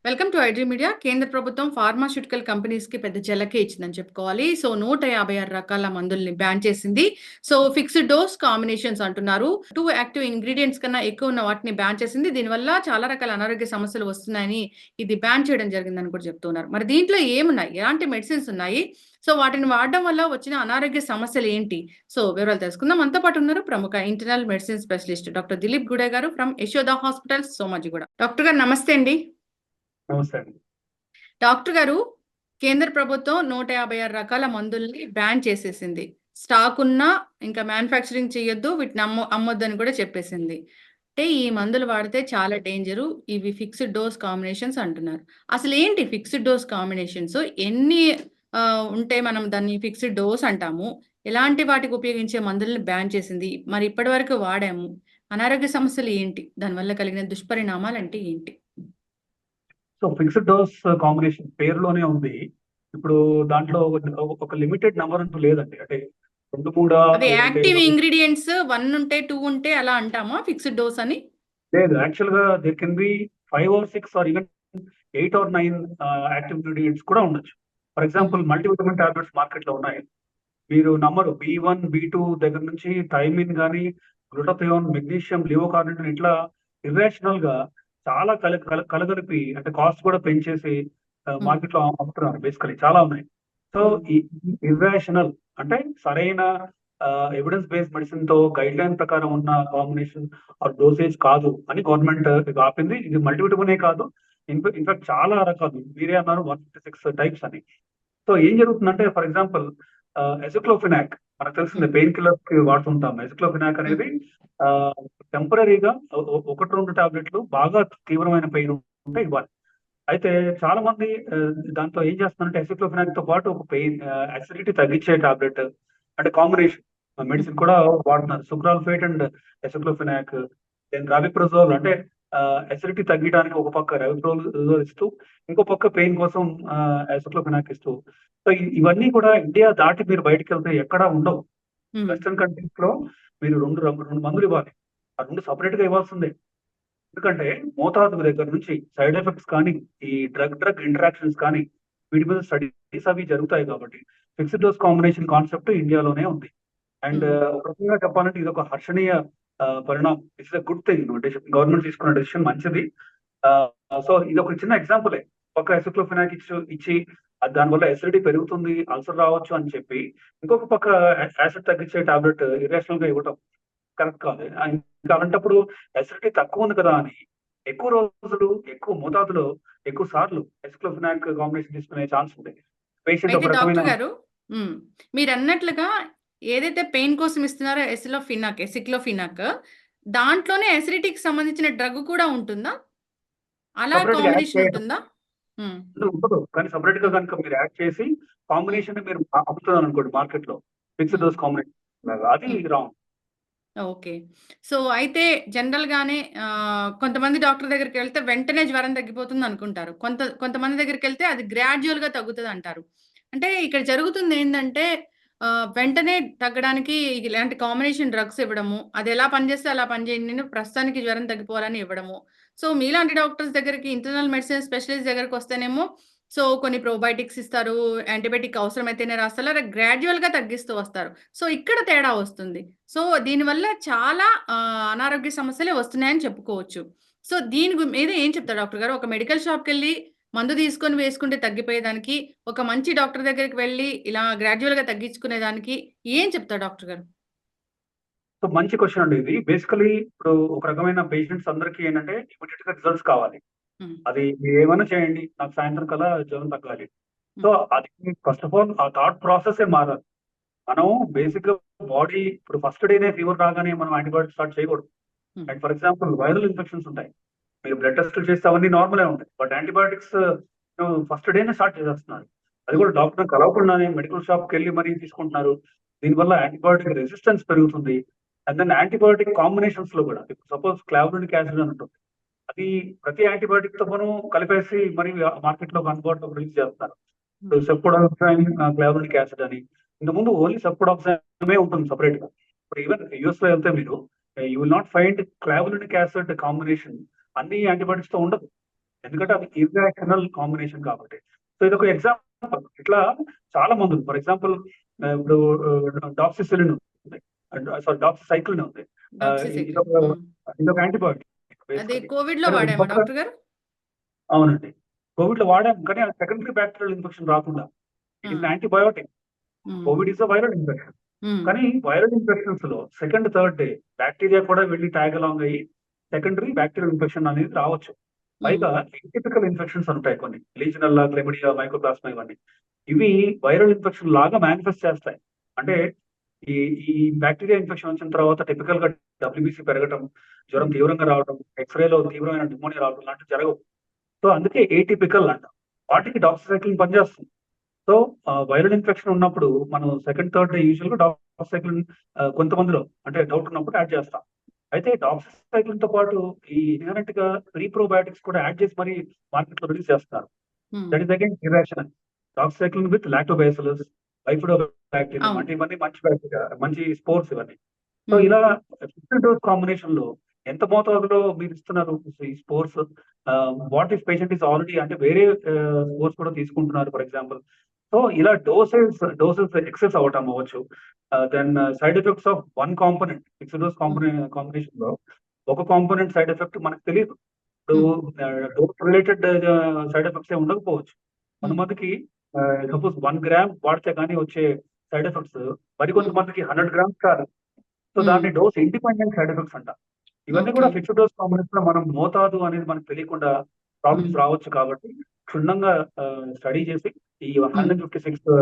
Welcome to iDream media. కేంద్ర ప్రభుత్వం pharmaceutical companies కి పెద్ద చెల్లకే ఇచ్చిందని చెప్పుకోవాలి. సో 156 రకాల మందుల్ని బ్యాన్ చేసింది. సో ఫిక్స్డ్ డోస్ కాంబినేషన్స్ అంటున్నారు. 2 యాక్టివ్ ఇంగ్రీడియంట్స్ కన్నా ఎక్కువ ఉన్న వాటిని బ్యాన్ చేసింది. దీనివల్ల చాలా రకాల అనారోగ్య సమస్యలు వస్తున్నాయని ఇది బ్యాన్ చేయడం జరిగిందని కూడా చెప్తున్నారు. మరి దీంట్లో ఏమున్నాయి? ఎలాంటి మెడిసిన్స్ ఉన్నాయి? సో వాటిని వాడడం వల్ల వచ్చిన అనారోగ్య సమస్యలు ఏంటి? సో వివరాలు తెలుసుకుందాం. మనతో పాటు ఉన్నారు ప్రముఖ internal medicine specialist doctor Dilip Gude గారు from Yashoda hospitals, Somajiguda. Doctor గారు నమస్తే అండి. నమస్తే అండి. డాక్టర్ గారు, కేంద్ర ప్రభుత్వం 156 రకాల మందుల్ని బ్యాన్ చేసేసింది. స్టాక్ ఉన్నా ఇంకా మ్యానుఫ్యాక్చరింగ్ చేయొద్దు, వీటిని అమ్మొద్దని కూడా చెప్పేసింది. అంటే ఈ మందులు వాడితే చాలా డేంజరు. ఇవి ఫిక్స్డ్ డోస్ కాంబినేషన్స్ అంటున్నారు. అసలు ఏంటి ఫిక్స్డ్ డోస్ కాంబినేషన్స్? ఎన్ని ఉంటే మనం దాన్ని ఫిక్స్డ్ డోస్ అంటాము? ఎలాంటి వాటికి ఉపయోగించే మందుల్ని బ్యాన్ చేసింది? మరి ఇప్పటివరకు వాడాము. అనారోగ్య సమస్యలు ఏంటి? దానివల్ల కలిగిన దుష్పరిణామాలు అంటే ఏంటి? సో ఫిక్స్డ్ డోస్ కాంబినేషన్ పేరులోనే ఉంది. ఇప్పుడు దాంట్లో ఒక లిమిటెడ్ నెంబర్ అంటూ లేదండి. అంటే 2, 3 అదే యాక్టివ్ ఇంగ్రీడియంట్స్ 1 ఉంటే 2 ఉంటే అలా అంటామా ఫిక్స్డ్ డోస్ అని? లేదు. యాక్చువల్ గా there can be 5 or 6 or even 8 or 9 active ingredients కూడా ఉండొచ్చు. For example multivitamin tablets market లో ఉన్నాయి. మీరు నమ్మరు, B1, B2 దగ్గర నుంచి థైమిన్ కానీ, గ్లూటాథియోన్, మెగ్నీషియం, లివోకార్నిటిన్ ఇట్లా ఇర్రేషనల్ గా చాలా కలగలిపి అంటే కాస్ట్ కూడా పెంచేసి మార్కెట్ లో అమ్ముతున్నారు. బేసికలీ చాలా ఉన్నాయి. సో ఈ ఇర్రేషనల్ అంటే సరైన ఎవిడెన్స్ బేస్డ్ మెడిసిన్ తో గైడ్ లైన్ ప్రకారం ఉన్న కాంబినేషన్ ఆర్ డోసేజ్ కాదు అని గవర్నమెంట్ ఆపింది. ఇది మల్టీవిటమినే కాదు, ఇన్ఫాక్ట్ చాలా రకాలు. మీరే అన్నారు 156 టైప్స్ అని. సో ఏం జరుగుతుందంటే, ఫర్ ఎగ్జాంపుల్ ఎసిక్లోఫినాక్ మనకు తెలిసిందే, పెయిన్ కిల్లర్ కి వాడుతుంటాం. ఎసిక్లోఫినాక్ అనేది టెంపరీగా 1-2 టాబ్లెట్లు బాగా తీవ్రమైన పెయిన్ ఉంటే ఇవ్వాలి. అయితే చాలా మంది దాంతో ఏం చేస్తున్నారంటే ఎసిక్లోఫినాక్ తో పాటు ఒక పెయిన్ అసిడిటీ తగ్గించే టాబ్లెట్ అంటే కాంబినేషన్ మెడిసిన్ కూడా వాడుతున్నారు. సుక్రాల్ఫేట్ అండ్ ఎసిక్లోఫినాక్, దెన్ రాబిప్రజోల్ అంటే అసిడిటీ తగ్గడానికి ఒక పక్క రాబిప్రజోల్ ఇస్తూ, ఇంకో పక్క పెయిన్ కోసం ఎసిక్లోఫినాక్ ఇస్తూ. సో ఇవన్నీ కూడా ఇండియా దాటి మీరు బయటకు వెళ్తే ఎక్కడా ఉండవు. వెస్టర్న్ కంట్రీస్ లో మీరు రెండు మందులు ఇవ్వాలి. ఆ 2 సపరేట్ గా ఇవ్వాల్సిందే. ఎందుకంటే మోతాదు దగ్గర నుంచి సైడ్ ఎఫెక్ట్స్ కానీ, ఈ డ్రగ్ ఇంటరాక్షన్స్ కానీ, వీటి మీద స్టడీస్ అవి జరుగుతాయి. కాబట్టి ఫిక్స్డ్ డోస్ కాంబినేషన్ కాన్సెప్ట్ ఇండియాలోనే ఉంది. అండ్ ఒక రకంగా చెప్పాలంటే ఇది ఒక హర్షణీయ పరిణామం. It's a good thing. Government తీసుకున్న డెసిషన్ మంచిది. సో ఇది ఒక చిన్న ఎగ్జాంపులే. ఒక ఎసిక్లోఫినాక్ ఇచ్చి దానివల్ల ఎసిడిటీ పెరుగుతుంది, అల్సర్ రావచ్చు అని చెప్పి, ఇంకొక పక్క యాసిడ్ తగ్గించే టాబ్లెట్ ఇర్రేషనల్ గా ఇవ్వటం కరెక్ట్ కాదు. ఇంకా అలాంటప్పుడు ఎసిడిటీ తక్కువ ఉంది కదా అని ఎక్కువ రోజులు, ఎక్కువ మోతాదులో, ఎక్కువ సార్లు ఎసిక్లోఫినాక్ కాంబినేషన్ తీసుకునే ఛాన్స్ ఉంది. పేషెంట్ ఒక రకమైన డాక్టర్ గారు, మీరు అన్నట్లుగా ఏదైతే పెయిన్ కోసం ఇస్తున్నారో ఎసిక్లోఫినాక్, దాంట్లోనే అసిడిటీకి సంబంధించిన డ్రగ్ కూడా ఉంటుందా? అలా కాంబినేషన్ ఉంటుందా? ఉండదు. కానీ సపరేట్ గా కనుక మీరు యాడ్ చేసి కాంబినేషన్ మీరు అమ్ముతున్నారు అనుకోండి మార్కెట్ లో, ఫిక్స్డ్ డోస్ కాంబినేషన్, అది రాంగ్. ఓకే. సో అయితే జనరల్ గానే కొంతమంది డాక్టర్ దగ్గరికి వెళ్తే వెంటనే జ్వరం తగ్గిపోతుంది అనుకుంటారు. కొంతమంది దగ్గరికి వెళ్తే అది గ్రాడ్యువల్ గా తగ్గుతుంది అంటారు. అంటే ఇక్కడ జరుగుతుంది ఏంటంటే వెంటనే తగ్గడానికి ఇలాంటి కాంబినేషన్ డ్రగ్స్ ఇవ్వడము, అది ఎలా పనిచేస్తే అలా పనిచేయండి, నేను ప్రస్తుతానికి జ్వరం తగ్గిపోవాలని ఇవ్వడము. సో మీలాంటి డాక్టర్స్ దగ్గరికి, ఇంటర్నల్ మెడిసిన్ స్పెషలిస్ట్ దగ్గరికి వస్తేనేమో సో కొన్ని ప్రోబయోటిక్స్ ఇస్తారు, యాంటీబయాటిక్ అవసరమైతేనే రాస్తారు, అలా గ్రాడ్యువల్ గా తగ్గిస్తూ వస్తారు. సో ఇక్కడ తేడా వస్తుంది. సో దీనివల్ల చాలా అనారోగ్య సమస్యలే వస్తున్నాయని చెప్పుకోవచ్చు. సో దీని మీద ఏం చెప్తారు డాక్టర్ గారు? ఒక మెడికల్ షాప్‌కెళ్ళి మందు తీసుకొని వేసుకుంటే తగ్గిపోయేదానికి, ఒక మంచి డాక్టర్ దగ్గరికి వెళ్లి ఇలా గ్రాడ్యువల్‌గా తగ్గించుకునేదానికి ఏం చెప్తారు డాక్టర్ గారు? సో మంచి క్వశ్చన్ అండి ఇది. బేసికలీ ఇప్పుడు ఒక రకమైన పేషెంట్స్ అందరికీ ఏంటంటే ఇమీడియట్ గా రిజల్ట్స్ కావాలి. అది మీరు ఏమైనా చేయండి, నాకు సాయంత్రం కల్లా జ్వరం తగ్గాలి. సో అది ఫస్ట్ ఆఫ్ ఆల్ ఆ థాట్ ప్రాసెస్ మారాలి. మనం బేసిక్ గా బాడీ ఇప్పుడు ఫస్ట్ డేనే ఫీవర్ రాగానే మనం యాంటీబయాటిక్ స్టార్ట్ చేయకూడదు. And for example viral infections ఉంటాయి, మీరు బ్లడ్ టెస్టులు చేస్తే అవన్నీ నార్మలే ఉంటాయి. బట్ యాంటీబయాటిక్స్ ఫస్ట్ డేనే స్టార్ట్ చేసేస్తున్నారు. అది కూడా డాక్టర్ కలవకుండానే మెడికల్ షాప్కి వెళ్ళి మరీ తీసుకుంటున్నారు. దీనివల్ల యాంటీబయాటిక్ రెసిస్టెన్స్ పెరుగుతుంది. అండ్ దెన్ యాంటీబయాటిక్ కాంబినేషన్స్ లో కూడా, ఇప్పుడు సపోజ్ క్లావ్రినిక్ యాసిడ్ అని ఉంటుంది, అది ప్రతి యాంటీబయాటిక్ తో మనం కలిపేసి మరి మార్కెట్ లో అందుబాటులోకి రిలీజ్ చేస్తున్నారు. సెప్టోడాక్సైన్ క్లావ్రినిక్ యాసిడ్ అని. ఇంతకుముందు ఓన్లీ సెప్టోడాక్సైన్ ఉంటుంది సపరేట్ గా. ఇప్పుడు ఈవెన్ యూఎస్ లో వెళ్తే మీరు you will not find clavulanic acid combination అన్ని యాంటీబయాటిక్స్ తో ఉండదు, ఎందుకంటే అది ఇర్రాషనల్ కాంబినేషన్ కాబట్టి. సో ఇది ఒక ఎగ్జాంపుల్. ఇట్లా చాలా మందులు, ఫర్ ఎగ్జాంపుల్ ఇప్పుడు డాక్సిసిలిన్ ఉంది, సారీ డాక్సిసైక్లిన్ ఉంది. డాక్సిసైక్లిన్ ఇదొక యాంటీబయాటిక్ అది బేసికలీ. కోవిడ్ లో కానీ వాడామా డాక్టర్ గారు? అవునండి, కోవిడ్ లో వాడాం, కానీ అది సెకండరీ బ్యాక్టీరియల్ ఇన్ఫెక్షన్ రాకుండా it is antibiotic. Covid is a viral infection, కానీ వైరల్ ఇన్ఫెక్షన్స్ లో సెకండ్ థర్డ్ డే బ్యాక్టీరియా కూడా వెళ్ళి ట్యాగ్ అలాంగ్ అయ్యి సెకండరీ బ్యాక్టీరియల్ ఇన్ఫెక్షన్ అనేది రావచ్చు. పైగా ఎటిపికల్ ఇన్ఫెక్షన్స్ ఉంటాయి కొన్ని, లీజనల్లా, క్లెమిడియా, మైకోప్లాస్మా, ఇవన్నీ ఇవి వైరల్ ఇన్ఫెక్షన్ లాగా మేనిఫెస్ట్ చేస్తాయి. అంటే ఈ ఈ బ్యాక్టీరియా ఇన్ఫెక్షన్ వచ్చిన తర్వాత టిపికల్ గా డబ్ల్యూబీసీ పెరగటం, జ్వరం తీవ్రంగా రావడం, ఎక్స్రేలో తీవ్రమైన న్యూమోనియా రావడం లాంటివి జరగవు. సో అందుకే ఏటిపికల్ అంట, వాటికి డాక్సిసైక్లిన్ పనిచేస్తుంది. సో వైరల్ ఇన్ఫెక్షన్ ఉన్నప్పుడు మనం సెకండ్ థర్డ్ డే యూజువల్ గా డాక్సిసైక్లిన్ కొంతమందిలో అంటే డౌట్ ఉన్నప్పుడు యాడ్ చేస్తాం. అయితే డాక్సిసైక్లిన్ తో పాటు ఈ ఇన్హరెంట్ గా ప్రీప్రోబయాటిక్స్ కూడా యాడ్ చేసి మరి మార్కెట్ లో రిలీజ్ చేస్తున్నారు. That is again irrational. Doxycycline with lactobacillus, bifidobacterium, అంటే ఇవన్నీ మంచి బ్యాక్టీరియా, మంచి స్పోర్స్ ఇవన్నీ. సో ఇలా ఫిక్స్డ్ డోస్ కాంబినేషన్ లో ఎంత మోతాదులో మీరు ఇస్తున్నారు ఈ spores? What if patient is already అంటే వేరే స్పోర్స్ కూడా తీసుకుంటున్నారు ఫర్ ఎగ్జాంపుల్. సో ఇలా డోసెస్ ఎక్సెస్ అవటం అవ్వచ్చు. Then side effects of one component, fixed dose combination లో ఒక కాంపోనెంట్ సైడ్ ఎఫెక్ట్ మనకు తెలియదు. ఇప్పుడు డోస్ రిలేటెడ్ సైడ్ ఎఫెక్ట్స్ ఏ ఉండకపోవచ్చు. కొంతమందికి సపోజ్ 1 గ్రామ్ వాడితే కానీ వచ్చే సైడ్ ఎఫెక్ట్స్ మరి కొంతమందికి 100 గ్రామ్స్ కాదు. సో దాన్ని డోస్ ఇండిపెండెంట్ సైడ్ ఎఫెక్ట్స్ అంట. ఇవన్నీ కూడా ఫిక్స్డ్ డోస్ కాంబినేషన్ లో మనం మోతాదు అనేది మనకు తెలియకుండా ప్రాబ్లమ్స్ రావచ్చు. కాబట్టి క్షుణ్ణంగా స్టడీ చేసి ఈ 156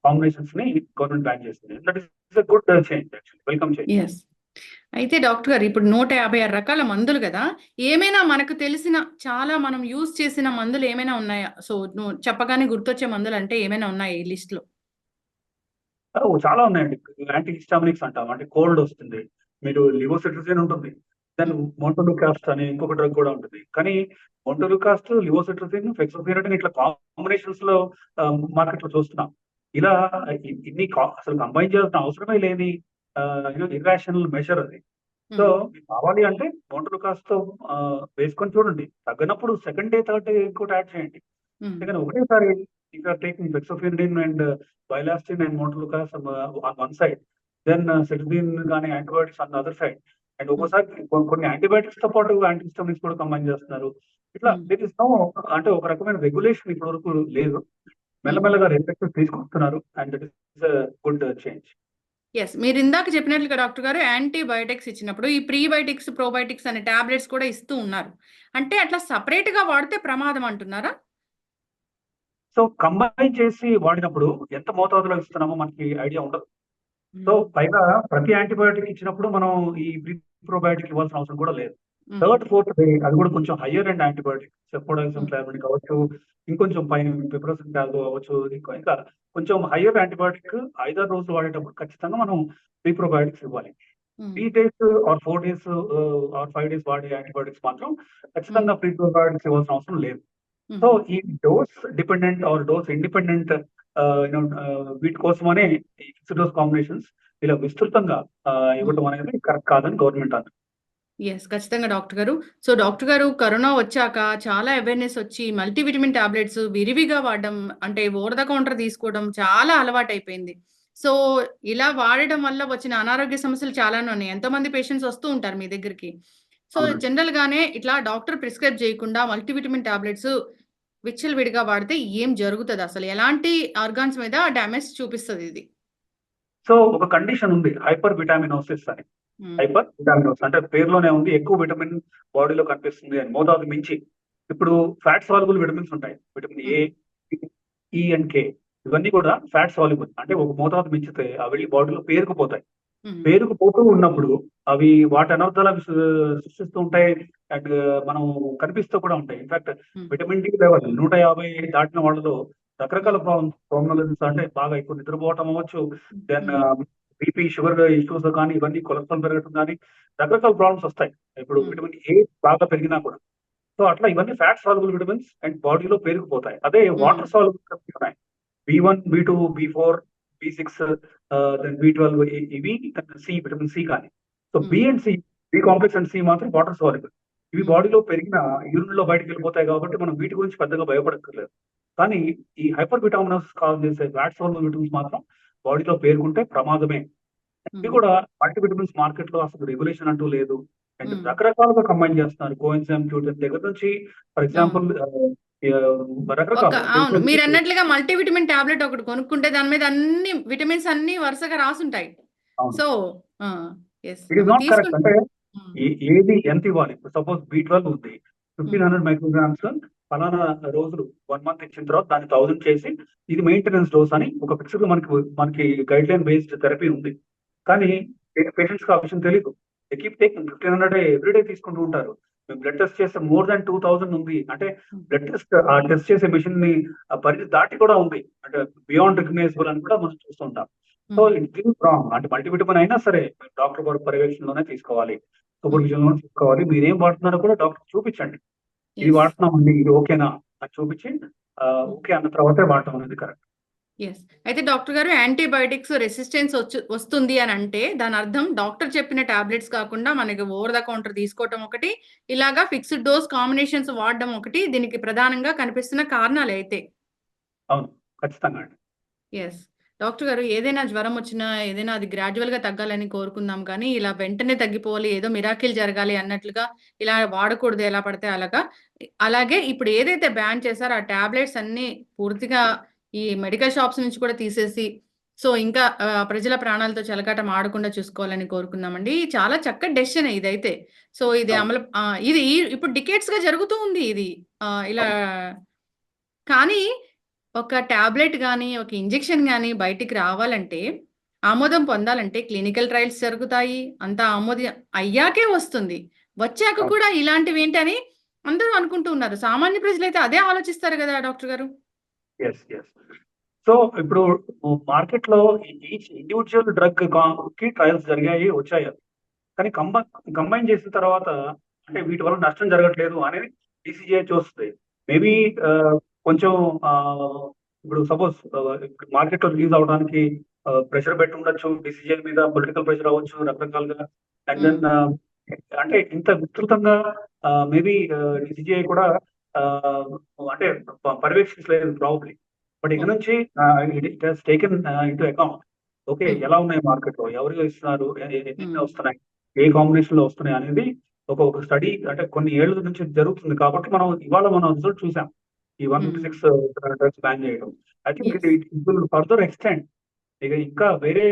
కాంబినేషన్స్ ని గవర్నమెంట్ బ్యాన్ చేసింది. That is good change, actually welcome change. అయితే డాక్టర్ గారు ఇప్పుడు 156 రకాల మందులు కదా, ఏమైనా మనకు తెలిసిన చాలా మనం యూజ్ చేసిన మందులు ఏమైనా ఉన్నాయా? సో నువ్వు చెప్పగానే గుర్తొచ్చే మందులు అంటే ఏమైనా ఉన్నాయా ఈ లిస్ట్ లో? చాలా ఉన్నాయండి. యాంటీ హిస్టామినిక్స్ అంటాం, అంటే కోల్డ్ వస్తుంది, మీరు లివోసిట్రిజిన్ ఉంటుంది, దెన్ మోంటోలుకాస్ట్ అని ఇంకొక డ్రగ్ కూడా ఉంటుంది. కానీ మోంటోలుకాస్ట్, లివోసిట్రిజిన్, ఫెక్సోఫెనటిన్ ఇట్లా కాంబినేషన్స్ లో మార్కెట్ లో చూస్తున్నాం. ఇలా ఇన్ని అసలు కంబైన్ చేయాల్సిన అవసరమే లేని ఇర్రాషనల్ మెషర్ అది. సో మీకు కావాలి అంటే మోంటోలుకాస్ట్ తో వేసుకొని చూడండి, తగ్గనప్పుడు సెకండ్ డే థర్డ్ డే ఇంకోటి యాడ్ చేయండి. కానీ ఒకటేసారి if you are taking fexofenadine and bilastine and montelukast on one side, then cetirizine కానీ antibiotics on the other side, and ఒక్కోసారి కొన్ని యాంటీబయాటిక్స్ తో పాటు యాంటీహిస్టామినిక్స్ కూడా కంబైన్ చేస్తున్నారు. ఇట్లా దిట్ ఇస్ నో, అంటే ఒక రకమైన రెగ్యులేషన్ ఇప్పటి వరకు లేదు. మెల్లమెల్లగా రెస్ట్రిక్షన్స్ తీసుకొస్తున్నారు, and that is good change. మీరు ఇందాక చెప్పినట్లుగా డాక్టర్ గారు యాంటీబయాటిక్స్ ఇచ్చినప్పుడు ఈ ప్రీబయాటిక్స్, ప్రోబయాటిక్స్ అనే టాబ్లెట్స్ కూడా ఇస్తూ ఉన్నారు. అంటే అట్లా సపరేట్ గా వాడితే ప్రమాదం అంటున్నారా? సో కంబైన్ చేసి వాడినప్పుడు ఎంత మోతాదులో ఇస్తున్నామో మనకి ఐడియా ఉండదు. సో పైగా ప్రతి యాంటీబయాటిక్ ఇచ్చినప్పుడు మనం ఈ ప్రోబయాటిక్ ఇవ్వాల్సిన అవసరం కూడా లేదు. థర్డ్ ఫోర్త్ డే అది కూడా కొంచెం హయ్యర్ అండ్ యాంటీబయాటిక్, సెఫోడాక్సిమ్ ఫ్లావిన్ కావచ్చు, ఇంకొంచెం పైన పిప్రోసిన్ టాల్గో అవ్వచ్చు, ఇంకా కొంచెం హయ్యర్ యాంటీబయాటిక్ 5-6 రోజులు వాడేటప్పుడు ఖచ్చితంగా మనం ప్రోబయాటిక్స్ ఇవ్వాలి. 3 days or 4 days or 5 days వాడే యాంటీబయాటిక్స్ మాత్రం ఖచ్చితంగా ప్రోబయాటిక్స్ ఇవ్వాల్సిన అవసరం లేదు. సో ఈ dose dependent or dose independent వీటి కోసమనే ఈ ఫిక్స్డ్ డోస్ కాంబినేషన్స్ ఇలా విస్తృతంగా ఇవ్వడం అనేది కరెక్ట్ కాదని గవర్నమెంట్ అంటుంది. ఖచ్చితంగా డాక్టర్ గారు. సో డాక్టర్ గారు, కరోనా వచ్చాక చాలా అవేర్నెస్ వచ్చి మల్టీవిటమిన్ టాబ్లెట్స్ విరివిగా వాడడం, అంటే ఓవర్ ద కౌంటర్ తీసుకోవడం చాలా అలవాటైపోయింది. సో ఇలా వాడడం వల్ల వచ్చిన అనారోగ్య సమస్యలు చాలానే ఉన్నాయి. ఎంతోమంది పేషెంట్స్ వస్తూ ఉంటారు మీ దగ్గరికి. సో జనరల్ గానే ఇట్లా డాక్టర్ ప్రిస్క్రైబ్ చేయకుండా మల్టీవిటమిన్ టాబ్లెట్స్ విచ్చలవిడిగా వాడితే ఏం జరుగుతుంది? అసలు ఎలాంటి ఆర్గాన్స్ మీద డ్యామేజ్ చూపిస్తుంది ఇది? సో ఒక కండిషన్ ఉంది, హైపర్ విటామినోసిస్ అని. హైపర్ విటామినోసిస్ అంటే పేరులోనే ఉంది, ఎక్కువ విటమిన్ బాడీలో కనిపిస్తుంది అని, మోతాదు మించి. ఇప్పుడు ఫ్యాట్ సాల్యుబుల్ విటమిన్స్ ఉంటాయి, విటమిన్ ఏ, ఈ అండ్ కే, ఇవన్నీ కూడా ఫ్యాట్ సాల్యుబుల్, అంటే ఒక మోతాదు మించితే అవి వెళ్ళి బాడీలో పేరుకుపోతాయి. పేరుకుపోతూ ఉన్నప్పుడు అవి వాటి అనర్థాలు సృష్టిస్తూ ఉంటాయి, అండ్ మనం కనిపిస్తూ కూడా ఉంటాయి. ఇన్ఫాక్ట్ విటమిన్ డి లెవెల్ 150 దాటిన వాళ్ళలో రకరకాల ప్రాబ్లమ్స్, అంటే బాగా ఎక్కువ నిద్రపోవటం అవ్వచ్చు, దెన్ బీపీ, షుగర్ ఇష్యూస్ కానీ, ఇవన్నీ కొలెస్ట్రాల్ పెరగడం కానీ, రకరకాల ప్రాబ్లమ్స్ వస్తాయి. ఇప్పుడు విటమిన్ ఏ బాగా పెరిగినా కూడా. సో అట్లా ఇవన్నీ ఫ్యాట్ సాల్యుబుల్ విటమిన్స్ అండ్ బాడీలో పేరుకుపోతాయి. అదే వాటర్ సాల్యుబుల్ ఉన్నాయి, B1, B2, B4, B6, then B12, ఇవి సి, విటమిన్ సి కానీ. So B and C B complex and C మాత్రం వాటర్ సాల్యుబుల్. ఇవి బాడీలో పెరిగిన యూరిన్ లో బయటకు వెళ్ళిపోతాయి కాబట్టి మనం వీటి గురించి పెద్దగా భయపడక్కర్లేదు. కానీ ఈ హైపర్ విటామినస్ కాజ్ చేసే ఫ్యాట్ సాల్యుబుల్ విటమిన్స్ మాత్రం బాడీలో పేరుకుంటే ప్రమాదమే. ఇవి కూడా మల్టీ విటమిన్స్ మార్కెట్ లో అసలు రెగ్యులేషన్ అంటూ లేదు. అండ్ రకరకాలుగా కంబైన్ చేస్తున్నారు. కోఎన్జైమ్ క్యూటన్ దగ్గర నుంచి ఫర్ ఎగ్జాంపుల్ రకరకాలు అవును మీరు అన్నట్లుగా మల్టీవిటమిన్ టాబ్లెట్ ఒకటి కొనుక్కుంటే దాని మీద అన్ని విటమిన్స్ అన్ని వరుసగా రాసుంటాయి. అవును. So it is not correct. అంటే ఏది ఎంత ఇవ్వాలి? సపోజ్ B12 ఉంది, 1500 మైక్రోగ్రామ్స్ ఫలానా రోజులు 1 మంత్ ఇచ్చిన తర్వాత దాన్ని 1000 చేసి ఇది మెయింటెనెన్స్ డోస్ అని ఒక ఫిక్స్డ్ మనకి గైడ్ లైన్ బేస్డ్ థెరపీ ఉంది. కానీ పేషెంట్స్ కి ఆ విషయం తెలియదు. దే కీప్ టేకింగ్ 1500 ఎవ్రీడే తీసుకుంటూ ఉంటారు. మేము బ్లడ్ టెస్ట్ చేస్తే మోర్ దాన్ 2000 ఉంది. అంటే బ్లడ్ టెస్ట్ ఆ టెస్ట్ చేసే మిషన్ ని ఆ పరిధి దాటి కూడా ఉంది. అంటే బియాండ్ రికగ్నైజబుల్ అని కూడా మనం చూస్తుంటాం. So it is wrong. అంటే మల్టీవిటమిన్ అయినా సరే డాక్టర్ గారి పర్యవేక్షణలోనే తీసుకోవాలి, సూపర్విజన్ లోనే తీసుకోవాలి. మీరేం వాడుతున్నారో కూడా డాక్టర్ చూపించండి. ఇది వాడుతున్నామండి, ఇది ఓకేనా అని చూపించి ఓకే అన్న తర్వాతే వాడటం అనేది కరెక్ట్. అయితే డాక్టర్ గారు యాంటీబయాటిక్స్ రెసిస్టెన్స్ వస్తుంది అని అంటే దాని అర్థం డాక్టర్ చెప్పిన టాబ్లెట్స్ కాకుండా మనకి ఓవర్ ద కౌంటర్ తీసుకోవటం ఒకటి, ఇలాగా ఫిక్స్డ్ డోస్ కాంబినేషన్స్ వాడడం ఒకటి దీనికి ప్రధానంగా కనిపిస్తున్న కారణాలు అయితే. అవును, ఖచ్చితంగా అండి. డాక్టర్ గారు ఏదైనా జ్వరం వచ్చినా ఏదైనా అది గ్రాడ్యువల్ గా తగ్గాలని కోరుకుందాం కానీ ఇలా వెంటనే తగ్గిపోవాలి ఏదో మిరాకిల్ జరగాలి అన్నట్లుగా ఇలా వాడకూడదు ఎలా పడితే అలాగా. అలాగే ఇప్పుడు ఏదైతే బ్యాన్ చేశారో ఆ టాబ్లెట్స్ అన్ని పూర్తిగా ఈ మెడికల్ షాప్స్ నుంచి కూడా తీసేసి సో ఇంకా ప్రజల ప్రాణాలతో చెలగాటం ఆడకుండా చూసుకోవాలని కోరుకుందామండి. చాలా చక్కటి డెసిషన్ ఇదైతే. సో ఇది అమలు ఇది ఇప్పుడు డికేట్స్ గా జరుగుతూ ఉంది ఇది ఇలా. కానీ ఒక టాబ్లెట్ గాని, ఒక ఇంజెక్షన్ గాని బయటికి రావాలంటే, ఆమోదం పొందాలంటే క్లినికల్ ట్రయల్స్ జరుగుతాయి. అంతా ఆమోదం అయ్యాకే వస్తుంది. వచ్చాక కూడా ఇలాంటివేంటని అందరూ అనుకుంటూ ఉన్నారు. సామాన్య ప్రజలైతే అదే ఆలోచిస్తారు గదా డాక్టర్ గారు. సో ఇప్పుడు మార్కెట్ లో ఈచ్ ఇండివిజువల్ డ్రగ్ కి ట్రయల్స్ జరిగాయి, వచ్చాయి. కానీ కంబైన్ చేసిన తర్వాత అంటే వీటి వల్ల నష్టం జరగట్లేదు అనేది DCGI చూస్తుంది. మేబీ కొంచెం ఇప్పుడు సపోజ్ మార్కెట్ లో రిలీజ్ అవడానికి ప్రెషర్ పెట్టి ఉండొచ్చు, DCGI మీద పొలిటికల్ ప్రెషర్ అవ్వచ్చు రకరకాలుగా. అండ్ దెన్ అంటే ఇంత విస్తృతంగా మేబీ DCGI కూడా అంటే పర్యవేక్షించలేదు ప్రాబ్లీ. బట్ ఇక నుంచి it has taken into account. Okay, ఎలా ఉన్నాయి మార్కెట్ లో, ఎవరు ఇస్తున్నారు, ఎన్ని వస్తున్నాయి, ఏ కాంబినేషన్ లో వస్తున్నాయి అనేది ఒక స్టడీ అంటే కొన్ని ఏళ్ల నుంచి జరుగుతుంది. కాబట్టి ఇవాళ మనం రిజల్ట్ చూసాం, ఈ 156 డ్రగ్స్ బ్యాన్ చేయడం. I think it will further extend. ఇక ఇంకా వేరే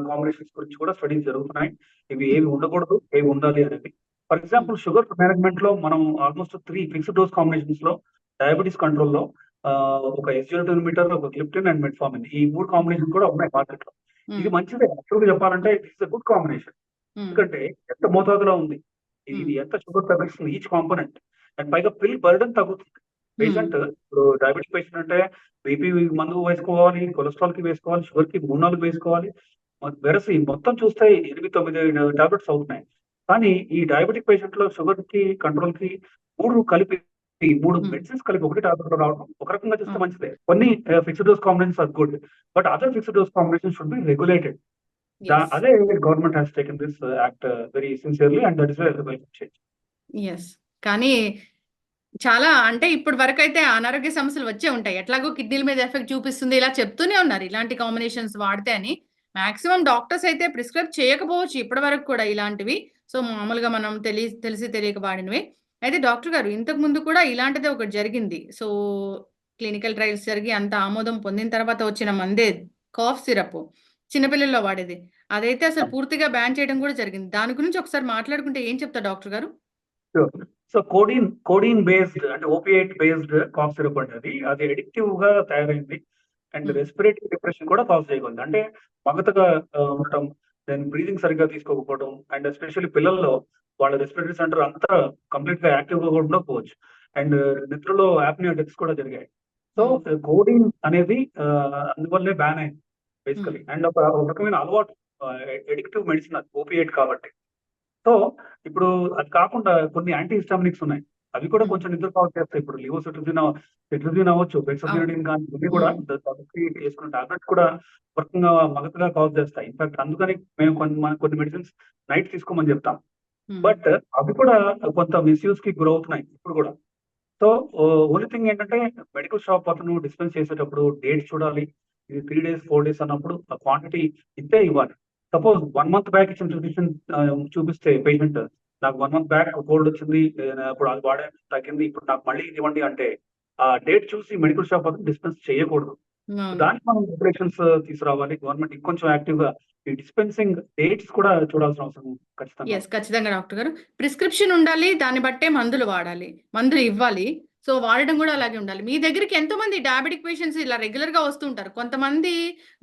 కాంబినేషన్స్ గురించి కూడా స్టడీస్ జరుగుతున్నాయి. ఇవి ఏవి ఉండకూడదు, ఏవి ఉండాలి అనేది. ఫర్ ఎగ్జాంపుల్ షుగర్ మేనేజ్మెంట్ లో మనం ఆల్మోస్ట్ 3 ఫిక్స్డ్ డోస్ కాంబినేషన్స్ లో డయాబెటీస్ కంట్రోల్ లో ఒక SGLT ఇన్హిబిటర్, ఒక గ్లిప్టిన్ అండ్ మెట్ఫార్మిన్, ఈ 3 కాంబినేషన్ కూడా ఉన్నాయి మార్కెట్ లో. ఇది మంచిదే. యాక్చువల్ గా చెప్పాలంటే ఇట్స్ గుడ్ కాంబినేషన్. ఎందుకంటే ఎంత మోతాదులో ఉంది, ఇది ఎంత షుగర్ తగ్గిస్తుంది ఈచ్ కాంపోనెంట్. అండ్ పైగా పిల్ బర్డన్ తగ్గుతుంది. పేషెంట్ ఇప్పుడు డయాబెటిస్ పేషెంట్ అంటే బీపీ మందు వేసుకోవాలి, కొలెస్ట్రాల్ కి వేసుకోవాలి, షుగర్ కి 3-4 వేసుకోవాలి. వెరసి మొత్తం చూస్తే 8-9 టాబ్లెట్స్ అవుతున్నాయి. కానీ ఈ డయాబెటిక్ పేషెంట్ లో షుగర్ కి కంట్రోల్ కి 3 కలిపి 3 మెడిసిన్స్ కలిపి ఒకటి టాబ్లెట్ లో రావడం ఒక రకంగా చూస్తే మంచిదే. కొన్ని fixed dose combinations are good, but other fixed dose combination should be regulated. అదే government has taken this act very sincerely and that is welcome change. కానీ చాలా అంటే ఇప్పటి వరకు అయితే అనారోగ్య సమస్యలు వచ్చే ఉంటాయి. ఎట్లాగో కిడ్నీల మీద ఎఫెక్ట్ చూపిస్తుంది ఇలా చెప్తూనే ఉన్నారు ఇలాంటి కాంబినేషన్స్ వాడితే అని. మాక్సిమం డాక్టర్స్ అయితే ప్రిస్క్రైబ్ చేయకపోవచ్చు ఇప్పటి వరకు కూడా ఇలాంటివి. సో మామూలుగా మనం తెలిసి తెలియక వాడినవి. అయితే డాక్టర్ గారు ఇంతకు ముందు కూడా ఇలాంటిదే ఒకటి జరిగింది. సో క్లినికల్ ట్రయల్స్ జరిగి అంత ఆమోదం పొందిన తర్వాత వచ్చిన మందే కాఫ్ సిరప్ చిన్నపిల్లల్లో వాడేది. అదైతే అసలు పూర్తిగా బ్యాన్ చేయడం కూడా జరిగింది. దాని గురించి ఒకసారి మాట్లాడుకుంటే ఏం చెప్తారు డాక్టర్ గారు? సో కోడిన్ బేస్డ్ అంటే ఓపియేట్ బేస్డ్ కాఫ్ సిరప్ అంటే అది ఎడిక్టివ్ గా తయారైంది. అండ్ రెస్పిరేటరీ డిప్రెషన్ కూడా కాజ్ చేయగలదు. అంటే మగతగా ఉండటం, దెన్ బ్రీదింగ్ సరిగ్గా తీసుకోకపోవడం, అండ్ ఎస్పెషల్లీ పిల్లల్లో వాళ్ళ రెస్పిరేటరీ సెంటర్ అంతా కంప్లీట్ గా యాక్టివ్ గా కూడా ఉండకపోవచ్చు. అండ్ నిద్రలో యాప్నియా డెత్స్ కూడా జరిగాయి. సో కోడిన్ అనేది అందువల్లే బ్యాన్ అయింది బేసికలీ. అండ్ ఒక రకమైన అలవాటు, ఎడిక్టివ్ మెడిసిన్ అది ఓపియేట్ కాబట్టి. సో ఇప్పుడు అది కాకుండా కొన్ని యాంటీ హిస్టామినిక్స్ ఉన్నాయి, అవి కూడా కొంచెం నిద్ర కావచ్చు చేస్తాయి. ఇప్పుడు లివోసిట్రజిన్ అవ్వచ్చు, బెన్జోక్సిడిన్ కానీ ఇవన్నీ కూడా వేసుకున్న టాబ్లెట్స్ కూడా వర్కంగా మగతగా కాజ్ చేస్తాయి. ఇన్ఫాక్ట్ అందుకని మేము కొన్ని మెడిసిన్స్ నైట్ తీసుకోమని చెప్తాం. బట్ అవి కూడా కొంత మిస్యూజ్ కి గురవుతున్నాయి ఇప్పుడు కూడా. సో ఓన్లీ థింగ్ ఏంటంటే మెడికల్ షాప్ అతను డిస్పెన్స్ చేసేటప్పుడు డేట్ చూడాలి. ఇది 3 days 4 days అన్నప్పుడు ఆ క్వాంటిటీ ఇంతే ఇవ్వాలి. సపోజ్ 1 month బ్యాక్ ఇచ్చిన ప్రిస్క్రిప్షన్ చూపిస్తే పేషెంట్ నాకు 1 month బ్యాక్ కోల్డ్ వచ్చింది, అప్పుడు అది వాడాను తగ్గింది, ఇప్పుడు నాకు మళ్ళీ ఇది ఇవ్వండి అంటే ఆ డేట్ చూసి మెడికల్ షాప్ అతను డిస్పెన్స్ చేయకూడదు. దానికి మనం రెగ్యులేషన్స్ తీసుకురావాలి. గవర్నమెంట్ ఇంకొంచెం యాక్టివ్ గా ఈ డిస్పెన్సింగ్ డేట్స్ కూడా చూడాల్సిన అవసరం ఖచ్చితంగా. ఖచ్చితంగా డాక్టర్ గారు. ప్రిస్క్రిప్షన్ ఉండాలి, దాన్ని బట్టే మందులు వాడాలి, మందులు ఇవ్వాలి. సో వాడడం కూడా అలాగే ఉండాలి. మీ దగ్గరికి ఎంతో మంది డయాబెటిక్ పేషెంట్స్ ఇలా రెగ్యులర్ గా వస్తుంటారు. కొంతమంది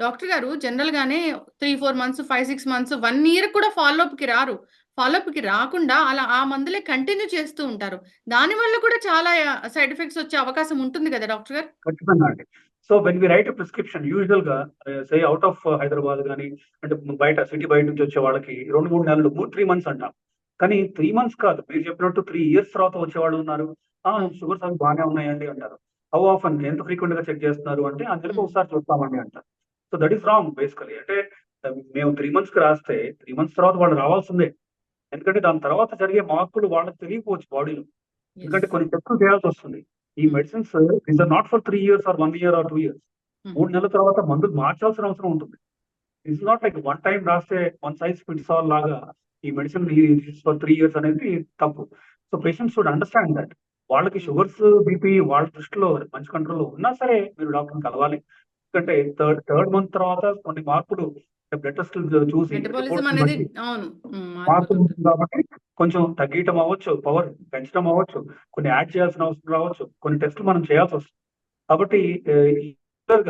డాక్టర్ గారు జనరల్ గానే 3-4 months 5-6 months 1 year కూడా ఫాలోఅప్ కి రారు. ఫాలోఅప్ కి రాకుండా అలా ఆ మందులే కంటిన్యూ చేస్తూ ఉంటారు. దాని వల్ల కూడా చాలా సైడ్ ఎఫెక్ట్స్ వచ్చే అవకాశం ఉంటుంది కదా డాక్టర్ గారు? ఖచ్చితంగా అండి. So when we write prescription usual గా సే అవుట్ ఆఫ్ హైదరాబాద్ కానీ అంటే బయట సిటీ బయట నుంచి వచ్చే వాళ్ళకి 2-3 నెలలు 3 months అంటాం. కానీ 3 months కాదు, మీరు చెప్పినట్టు 3 years తర్వాత వచ్చేవాళ్ళు ఉన్నారు. షుగర్స్ అవి బాగానే ఉన్నాయండి అంటారు. హౌ ఆఫన్ ఎంత ఫ్రీక్వెంట్ గా చెక్ చేస్తున్నారు అంటే నెలకు ఒకసారి చూస్తామండి అంటారు. So that is wrong basically. అంటే మేము 3 months కి రాస్తే 3 months తర్వాత వాళ్ళు రావాల్సిందే. ఎందుకంటే దాని తర్వాత జరిగే మార్పులు వాళ్ళకి తెలియకపోవచ్చు బాడీలో. ఎందుకంటే కొన్ని టెస్టులు చేయాల్సి వస్తుంది. ఈ medicines is not for 3 years or 1 year or 2 years. 3 నెలల తర్వాత మందులు మార్చాల్సిన అవసరం ఉంటుంది. It's not like one time రాస్తే వన్ సైజ్ ఫిట్స్ ఆల్ లాగా ఈ మెడిసిన్ ఫర్ 3 years అనేది తప్పు. So patients should understand that. వాళ్ళకి షుగర్స్ బీపీ వాళ్ళ దృష్టిలో మంచి కంట్రోల్లో ఉన్నా సరే మీరు డాక్టర్ని కలవాలి. ఎందుకంటే థర్డ్ మంత్ తర్వాత కొన్ని మార్పులు బ్లడ్ టెస్టులు చూసి మెటబాలిజం అనేది మార్పులు ఉంటుంది కాబట్టి కొంచెం తగ్గటం అవ్వచ్చు, పవర్ పెంచడం అవ్వచ్చు, కొన్ని యాడ్ చేయాల్సిన అవసరం రావచ్చు, కొన్ని టెస్టులు మనం చేయాల్సి వస్తుంది. కాబట్టి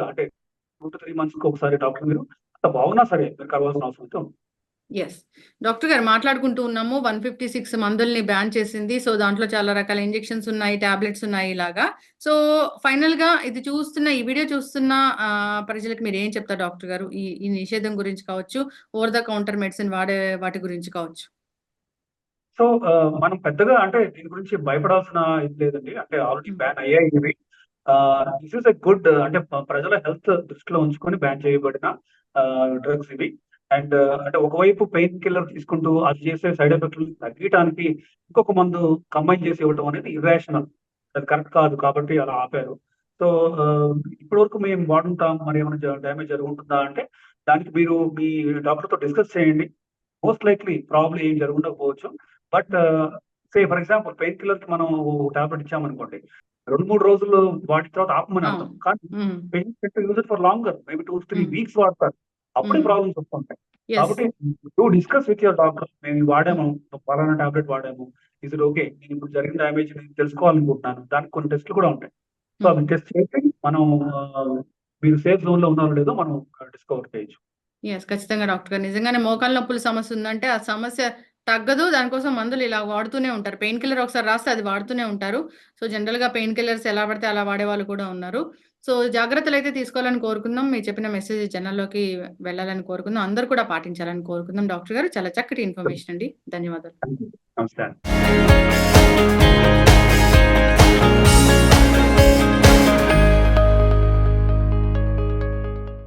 అంటే 2 to 3 months ఒకసారి డాక్టర్ మీరు అంత బాగున్నా సరే మీరు కలవాల్సిన అవసరం అయితే ఉంది. డాక్టర్ గారు మాట్లాడుకుంటూ ఉన్నాము 156 మందుల్ని బ్యాన్ చేసింది. సో దాంట్లో చాలా రకాల ఇంజెక్షన్స్ ఉన్నాయి, టాబ్లెట్స్ ఉన్నాయి ఇలాగా. సో ఫైనల్ గా ఈ వీడియో చూస్తున్న ప్రజలకు మీరు ఏం చెప్తారు డాక్టర్ గారు? ఈ నిషేధం గురించి కావచ్చు, ఓవర్ ద కౌంటర్ మెడిసిన్ వాడే వాటి గురించి కావచ్చు. సో మనం పెద్దగా అంటే దీని గురించి భయపడాల్సిన ఇది లేదండి. అంటే ఆల్రెడీ బ్యాన్ అయ్యాయి ఇవి. దిస్ ఇస్ ఎ గుడ్ అంటే ప్రజల హెల్త్ దృష్టిలో ఉంచుకొని బ్యాన్ చేయబడిన డ్రగ్స్ ఇవి. అండ్ అంటే ఒకవైపు పెయిన్ కిల్లర్ తీసుకుంటూ అది చేసే సైడ్ ఎఫెక్ట్లు తగ్గడానికి ఇంకొక మందు కంబైన్ చేసి ఇవ్వడం అనేది ఇర్రాషనల్, అది కరెక్ట్ కాదు కాబట్టి అలా ఆపారు. సో ఇప్పటి వరకు మేము వాడుంటాం, మరి ఏమైనా డ్యామేజ్ జరుగుతుందా అంటే దానికి మీరు మీ డాక్టర్తో డిస్కస్ చేయండి. మోస్ట్ లైక్లీ ప్రాబ్లం ఏం జరుగుండకపోవచ్చు. But say for example painkiller కి మనం టాబ్లెట్ ఇచ్చామనుకోండి, 2-3 రోజులు వాడిన తర్వాత ఆపమని అర్థం. కానీ patient use it for longer, maybe 2-3 weeks వాడతారు, అప్పుడే ప్రాబ్లమ్స్ వస్తుంటాయి. కాబట్టి do discuss with your doctor. మేము వాడాము, పలానా టాబ్లెట్ వాడాము, ఇస్ ఇట్ ఓకే, నేను ఇప్పుడు జరిగిన డ్యామేజ్ తెలుసుకోవాలనుకుంటున్నాను, దానికి కొన్ని టెస్ట్లు కూడా ఉంటాయి. సో అవి టెస్ట్ చేసి మనం మీరు సేఫ్ జోన్ లో ఉన్నారో లేదో మనం డిస్కవర్ చేయొచ్చు. ఖచ్చితంగా డాక్టర్ గారు. నిజంగానే మోకాళ్ళ నొప్పుల సమస్య ఉందంటే ఆ సమస్య తగ్గదు. దానికోసం మందులు ఇలా వాడుతూనే ఉంటారు. పెయిన్ కిల్లర్ ఒకసారి రాస్తే అది వాడుతూనే ఉంటారు. సో జనరల్ గా పెయిన్ కిల్లర్స్ ఎలా పడితే అలా వాడే వాళ్ళు కూడా ఉన్నారు. సో జాగ్రత్తలు అయితే తీసుకోవాలని కోరుకుందాం. మీరు చెప్పిన మెసేజ్ జనాల్లోకి వెళ్ళాలని కోరుకుందాం. అందరూ కూడా పాటించాలని కోరుకుందాం. డాక్టర్ గారు చాలా చక్కటి ఇన్ఫర్మేషన్ అండి. ధన్యవాదాలు. నమస్కారం.